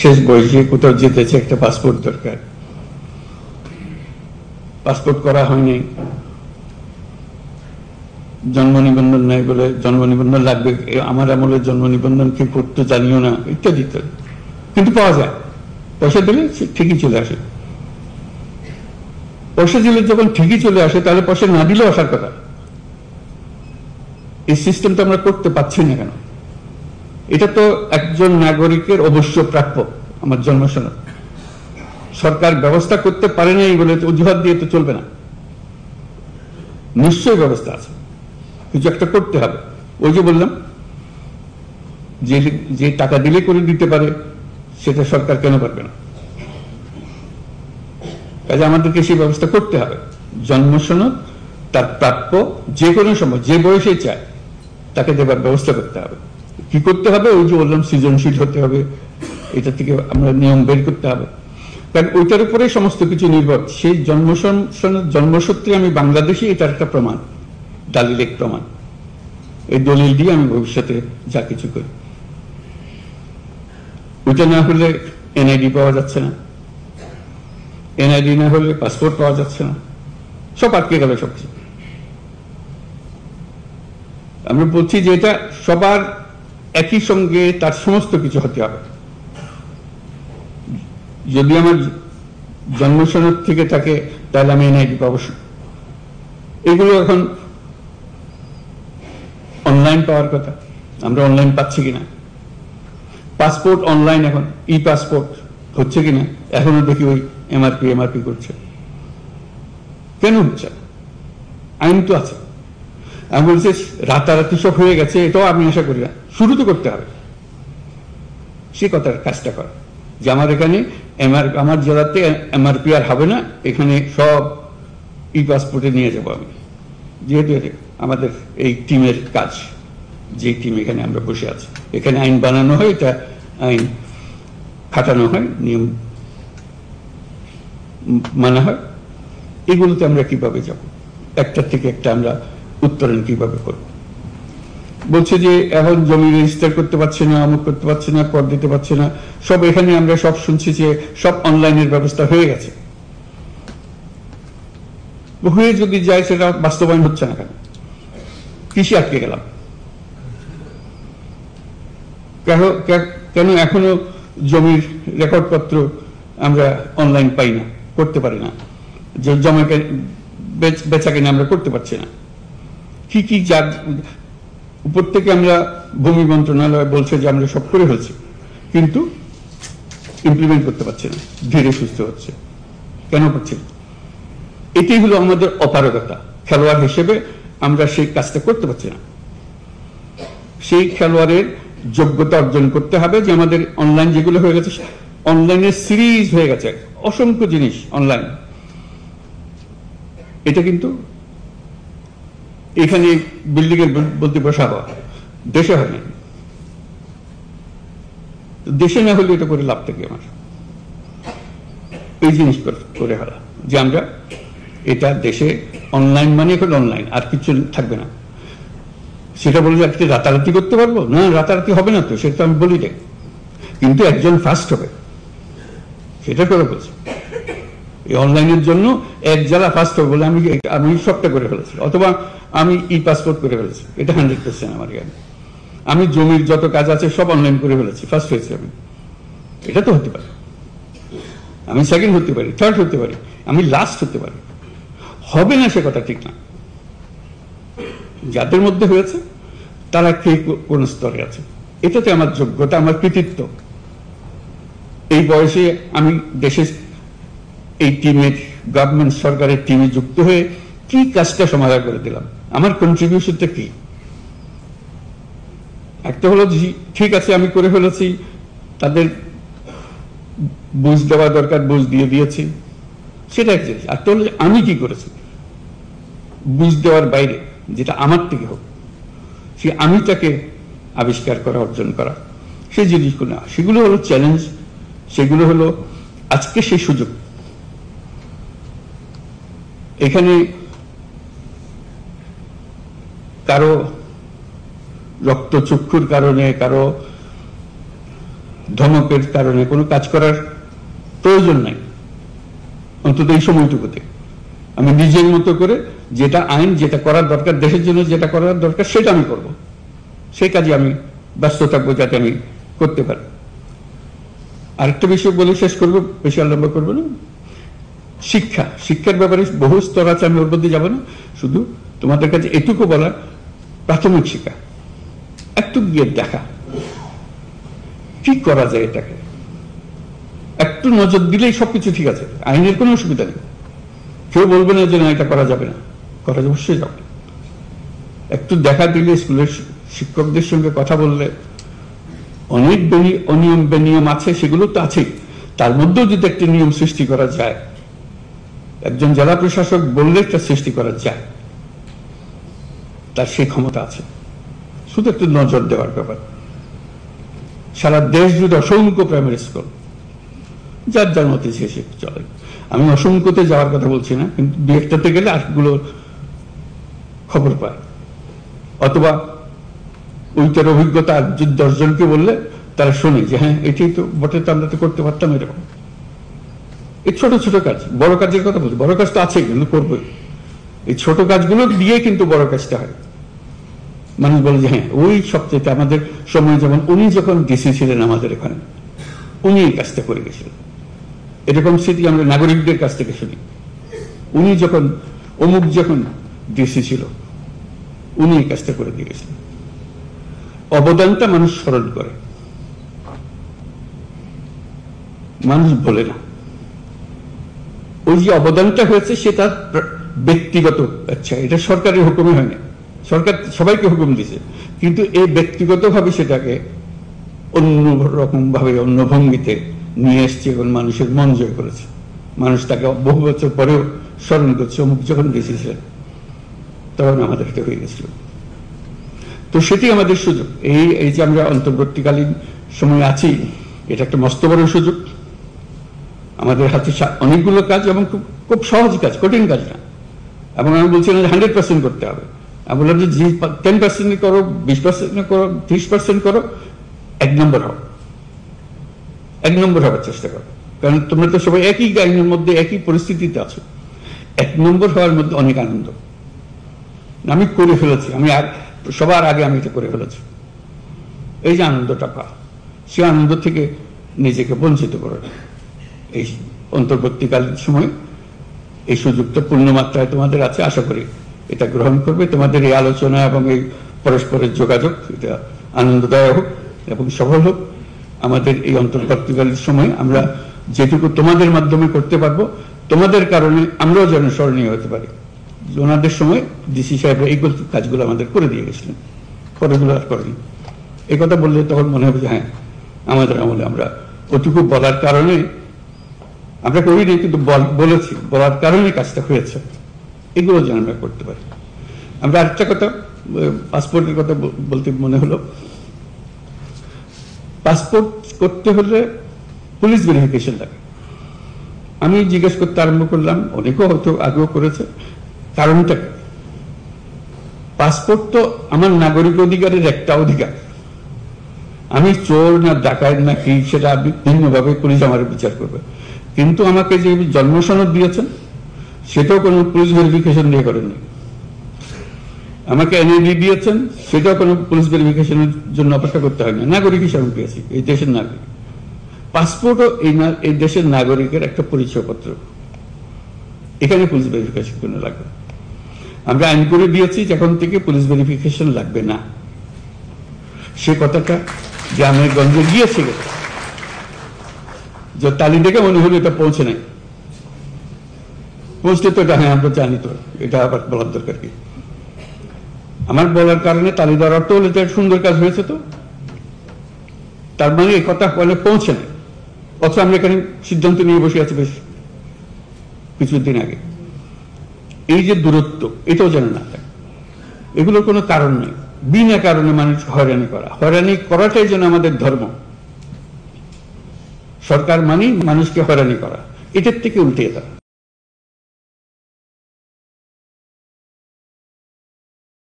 শেষ বয়সে কোথাও যেতেছে, একটা পাসপোর্ট দরকার, পাসপোর্ট করা হয়নি, জন্ম নিবন্ধন নাই বলে জন্ম নিবন্ধন লাগবে, আমার আমলের জন্ম নিবন্ধন কি করতে জানিও না, ইত্যাদি ইত্যাদি। কিন্তু পাওয়া যায়, পয়সা দিলে ঠিকই চলে আসে। পয়সা দিলে যখন ঠিকই চলে আসে, তাহলে পয়সা না দিলেও আসার কথা। এই সিস্টেমটা আমরা করতে পারছি না কেন? এটা তো একজন নাগরিকের অবশ্য প্রাপ্য, আমার জন্ম সনদ। সরকার ব্যবস্থা করতে পারে না এই বলে অজুহাত দিয়ে তো চলবে না, নিশ্চয়ই ব্যবস্থা আছে, কিছু একটা করতে হবে। ওই যে বললাম, যে টাকা দিলে করে দিতে পারে, সেটা সরকার কেন পারবে না? কাজে আমাদেরকে সেই ব্যবস্থা করতে হবে। জন্ম সনদ তার প্রাপ্য যে কোনো সময় যে বয়সে চায় তাকে দেবার ব্যবস্থা করতে হবে। কি করতে হবে? ওই যে বললাম, সৃজনশীল হতে হবে, এটা থেকে আমরা নিয়ম বের করতে হবে, কারণ ওইটার উপরে সমস্ত কিছু নির্ভর। সেই জন্মসূত্রে আমি বাংলাদেশি, এটার একটা প্রমাণ, দালিলিক প্রমাণ। এই দলিল দিয়ে আমি ভবিষ্যতে যা কিছু করি। ওইটা না হলে এনআইডি পাওয়া যাচ্ছে না, এনআইডি না হলে পাসপোর্ট পাওয়া যাচ্ছে না, সব আটকে গেল সবকিছু। আমরা বলছি যে এটা সবার একই সঙ্গে তার সমস্ত কিছু হতে হবে। যদি আমার জন্ম সনদ থেকে থাকে, তাহলে আমি এনআইডি পাবো। এগুলো এখন অনলাইন পাওয়ার কথা, আমরা অনলাইন পাচ্ছি কিনা? পাসপোর্ট অনলাইন, এখন ই পাসপোর্ট হচ্ছে কিনা? এখনো দেখি ওই এমআরপি করছে। কেন হচ্ছে? আইন তো আছে। আমি বলছি রাতারাতি সব হয়ে গেছে, এটাও আমি আশা করি না। শুরু তো করতে হবে, সে কথার কাজটা করা, যে আমার এখানে আমার জেলাতে এমআরপি আর হবে না, এখানে সব ই পাসপোর্টে নিয়ে যাবো আমি। যেহেতু আমাদের এই টিমের কাজ, যে টিম এখানে আমরা বসে আছি, এখানে আইন বানানো হয়, এটা আইন খাটানো হয়, নিয়ম মানা হয়। এগুলোতে আমরা কিভাবে যাব? একটার থেকে একটা আমরা উত্তরণ কিভাবে করব? বলছে যে এখন জমি রেজিস্টার করতে পারছে না, অমুক করতে পারছে না, কর দিতে পারছে না, সব এখানে আমরা সব শুনছি যে সব অনলাইনের ব্যবস্থা হয়ে গেছে। হয়ে যদি যায়, সেটা বাস্তবায়ন হচ্ছে না কেন? কৃষি আটকে গেলাম কেন? এখনো জমির রেকর্ডপত্র আমরা অনলাইন পাই না, করতে পারি না, যে জমাকে বেচা কিনা আমরা করতে পারছি না। কি যার উপর থেকে আমরা, ভূমি মন্ত্রণালয় বলছে যে আমরা সব করে ফেলছি, কিন্তু ইমপ্লিমেন্ট করতে পারছি না, ধীরে সুস্থ হচ্ছে। কেন পারছি না? এটাই হলো আমাদের অপারগতা। খেলোয়াড় হিসেবে আমরা সেই কাজটা করতে পারছি না। সেই খেলোয়াড়ের যোগ্যতা অর্জন করতে হবে, যে আমাদের অনলাইন যেগুলো হয়ে গেছে, অনলাইনের সিরিজ হয়ে গেছে, অসংখ্য জিনিস অনলাইন। এটা কিন্তু এখানে বিল্ডিং এর বলতে বসা হওয়া, দেশে হয় না। দেশে না হলে এটা করে লাভটা কি আমার? এই জিনিস করে হলা, যে আমরা এটা দেশে অনলাইন মানে এখন অনলাইন, আর কিছু থাকবে না। সেটা বললে আজকে রাতারাতি করতে পারবো না, রাতারাতি হবে না তো, সেটা আমি বলি না, কিন্তু একজন ফার্স্ট হবে, সেটা করে বলছি। এই অনলাইনের জন্য এক জেলা ফার্স্ট হবে বলে আমি সবটা করে ফেলেছি, অথবা আমি ই পাসপোর্ট করে ফেলেছি, এটা 100% আমার জ্ঞান। আমি জমির যত কাজ আছে সব অনলাইন করে ফেলেছি, ফার্স্ট হয়েছি আমি। এটা তো হতে পারে, আমি সেকেন্ড হতে পারি, থার্ড হতে পারি, আমি লাস্ট হতে পারি, হবে না সে কথা ঠিক না। যাদের মধ্যে হয়েছে তারা কে কোন স্তরে আছে, এটাতে আমার যোগ্যতা, আমার কৃতিত্ব। এই বয়সে আমি দেশের এই টিমের, গভর্নমেন্ট সরকারের টিমে যুক্ত হয়ে কি কাজটা সমাধান করে দিলাম, আমার কন্ট্রিবিউশনটা কি? একটা হলো ঠিক আছে আমি করে ফেলেছি, তাদের বুঝ দেওয়া দরকার, বুঝ দিয়ে দিয়েছি, সেটা এক জিনিস। আর তো হলো আমি কি করেছি বুঝ দেওয়ার বাইরে, যেটা আমার থেকে হোক, সে আমিটাকে আবিষ্কার করা, অর্জন করা, সেই জিনিসগুলো না, সেগুলো হলো চ্যালেঞ্জ, সেগুলো হলো আজকে সেই সুযোগ। এখানে কারো রক্তচক্ষুর কারণে, কারো ধমকের কারণে কোনো কাজ করার প্রয়োজন নাই, অন্তত এই সময়টুকুতে। আমি নিজের মতো করে যেটা আইন, যেটা করার দরকার, দেশের জন্য যেটা করার দরকার, সেটা আমি করব। সেই কাজে আমি ব্যস্ত থাকবো, যাতে আমি করতে পারি। আরেকটা বিষয় বলে শেষ করবো, বেশি লম্বা করবো না। শিক্ষার ব্যাপারে বহু স্তর আছে, আমি ওর মধ্যে যাবো না। শুধু তোমাদের কাছে এটুকু বলা, প্রাথমিক শিক্ষা একটু গিয়ে দেখা কি করা যায়, এটাকে একটু নজর দিলেই সবকিছু ঠিক আছে, আইনের কোনো অসুবিধা নেই। কেউ বলবে না যে না, এটা করা যাবে না, করা অবশ্যই যাবে। একটু দেখা দিলে, স্কুলের শিক্ষকদের সঙ্গে কথা বললে, অনেক অনিয়ম বেনিয়ম আছে, সেগুলো তো আছেই, তার মধ্যেও যদি একটি নিয়ম সৃষ্টি করা যায়, একজন জেলা প্রশাসক বললে একটা সৃষ্টি করা যায়, তার সেই ক্ষমতা আছে। শুধু একটু নজর দেওয়ার ব্যাপার। সারা দেশ জুড়ে অসংখ্য প্রাইমারি স্কুল, যার যার মতে সে চলে। আমি অসংখ্যতে যাওয়ার কথা বলছি না, কিন্তু দু একটাতে গেলে আরেকগুলো খবর পায়, অথবা ওইটার অভিজ্ঞতা আর 10 জনকে বললে তারা শোনে যে হ্যাঁ, এটাই তো বটে, তো আমরা তো করতে পারতাম এরকম। এই ছোট ছোট কাজ, বড় কাজের কথা বলছি, বড় কাজ তো আছে, কিন্তু করবোই। এই ছোট কাজগুলো দিয়ে কিন্তু বড় কাজটা হয়। মানুষ বলে যে হ্যাঁ, ওই সবচেয়ে আমাদের সময়, যেমন উনি যখন ডিসি ছিলেন আমাদের এখানে, উনি এই কাজটা করে গেছিলেন। এরকম স্মৃতি আমরা নাগরিকদের কাছ থেকে শুনি। উনি যখন অমুক যখন ডিসি ছিল, উনি এই কাজটা করে দিয়ে গেছিলেন। অবদানটা মানুষ স্মরণ করে, মানুষ বলে না। ওই যে অবদানটা হয়েছে সেটা ব্যক্তিগত, আচ্ছা এটা সরকারের হুকুমে হয়নি, সরকার সবাইকে হুকুম দিছে, কিন্তু এই ব্যক্তিগতভাবে সেটাকে অন্যরকম ভাবে, অন্য ভঙ্গিতে নিয়ে এসছে এবং মানুষের মন জয় করেছে। মানুষ তাকে বহু বছর পরেও স্মরণ করছে, অমুক যখন দিয়েছিলেন তখন আমাদের এটা হয়ে গেছিল। তো সেটি আমাদের সুযোগ। এই যে আমরা অন্তর্বর্তীকালীন সময় আছি, এটা একটা মস্ত বড় সুযোগ। আমাদের হাতে অনেকগুলো কাজ, এবং খুব সহজ কাজ, কঠিন কাজ না। এবং আমি বলছি না 100% করতে হবে, আমি বললাম যে 10% করো, 20% করো, 30% করো, 1 নম্বর হও, 1 নম্বর হওয়ার চেষ্টা করো। কারণ তোমরা তো সবাই একই আইনের মধ্যে, একই পরিস্থিতিতে আছো। 1 নম্বর হওয়ার মধ্যে অনেক আনন্দ। আমি করে ফেলেছি, আমি সবার আগে আমি এটা করে ফেলেছি, এই যে আনন্দটা পা, সে আনন্দ থেকে নিজেকে বঞ্চিত করো না। এই অন্তর্বর্তীকালীন সময় এই সুযোগটা পূর্ণমাত্রায় তোমাদের আছে, আশা করি এটা গ্রহণ করবে। তোমাদের এই আলোচনা এবং এই পরস্পরের যোগাযোগ, এটা আনন্দদায়ক হোক এবং সফল হোক। আমাদের এই অন্তর্বর্তীকালীন সময় আমরা যেটুকু তোমাদের মাধ্যমে করতে পারবো, তোমাদের কারণে আমরাও যেন স্মরণীয় হতে পারি। ওনাদের সময় ডিসি সাহেবরা এই কাজগুলো আমাদের করে দিয়ে গেছিলেন, পরেগুলো আর করেনি। এই কথা বললে তখন মনে হবে যে হ্যাঁ, আমাদের আমলে আমরা ওটুকু বলার কারণে আমরা করিনি, কিন্তু বলেছি, বলার কারণে কাজটা হয়েছে। এগুলো যেন আমরা করতে পারি। আমরা আরেকটা কথা, পাসপোর্টের কথা বলতে মনে হলো, পাসপোর্ট করতে হলে পুলিশ ভেরিফিকেশন লাগে। আমি জিজ্ঞেস করতে আরম্ভ করলাম, অনেকেও হয়তো আগেও করেছে, কারণটা কি? পাসপোর্ট তো আমার নাগরিক অধিকারের একটা অধিকার। আমি চোর না ডাকাত না কি, সেটা ভিন্নভাবে পুলিশ আমার বিচার করবে, কিন্তু আমাকে যে জন্ম সনদ দিয়েছেন সেটাও কোনো পুলিশ ভেরিফিকেশন দিয়ে করেননি। আমাকে এনআইডি দিয়েছেন, সেটাও কোনো পুলিশ ভেরিফিকেশনের জন্য অপেক্ষা করতে হয় না, নাগরিক হিসাবে পেয়েছি, এই দেশের নাগরিক। পাসপোর্টও এই দেশের নাগরিকের একটা পরিচয়পত্র, এখানে পুলিশ ভেরিফিকেশন কোনো লাগবে। আমরা আইন করে দিয়েছি যখন থেকে পুলিশ ভেরিফিকেশন লাগবে না। সে কথাটা গ্রামের গঞ্জে গিয়েছে, যে তালি দেখে মনে হলো এটা পৌঁছে নাই, পৌঁছতে তো এটা হ্যাঁ আমরা জানি, তো এটা আবার বলার দরকার কি? আমার বলার কারণে তালি দেওয়ার অর্থ হলে এটা সুন্দর কাজ হয়েছে, তো তার মানে এই কথা বলে পৌঁছে নেই। অথচ আমরা এখানে সিদ্ধান্ত নিয়ে বসে আছি বেশ কিছুদিন আগে। এই যে দূরত্ব, এটাও যেন না থাকে। এগুলোর কোনো কারণ নেই, বিনা কারণে মানুষ হয়রানি করা, হয়রানি করাটাই যেন আমাদের ধর্ম। সরকার মানেই মানুষকে হয়রানি করা, এটার থেকে উল্টে দেওয়া।